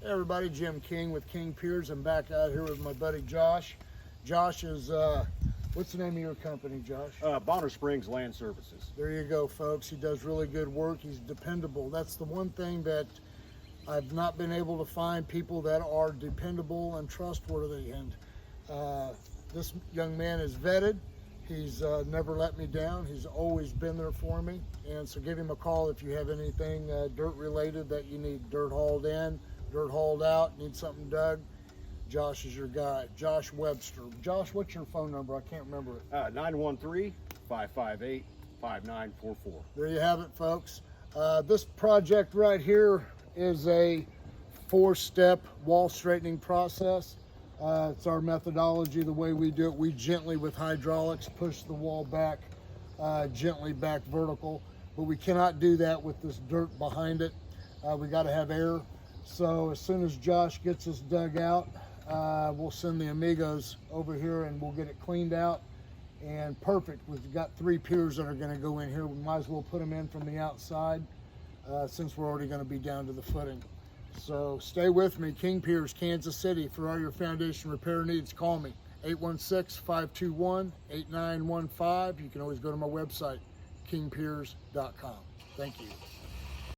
Hey everybody, Jim King with King Piers. I'm back out here with my buddy Josh. Josh is, what's the name of your company, Josh? Bonner Springs Land Services. There you go, folks. He does really good work. He's dependable. That's the one thing that I've not been able to find, people that are dependable and trustworthy. And this young man is vetted. He's never let me down. He's always been there for me. And so give him a call if you have anything dirt related that you need dirt hauled in, dirt hauled out, need something dug. Josh is your guy. Josh Webster. Josh, what's your phone number? I can't remember it. 913-558-5944. There you have it, folks. This project right here is a 4-step wall straightening process. It's our methodology, the way we do it. We gently, with hydraulics, push the wall back, gently back vertical, but we cannot do that with this dirt behind it. We got to have air. So as soon as Josh gets us dug out, we'll send the amigos over here and we'll get it cleaned out. And perfect, we've got 3 piers that are going to go in here. We might as well put them in from the outside since we're already going to be down to the footing. So stay with me. King Piers, Kansas City. For all your foundation repair needs, call me, 816-521-8915. You can always go to my website, kingpiers.com. Thank you.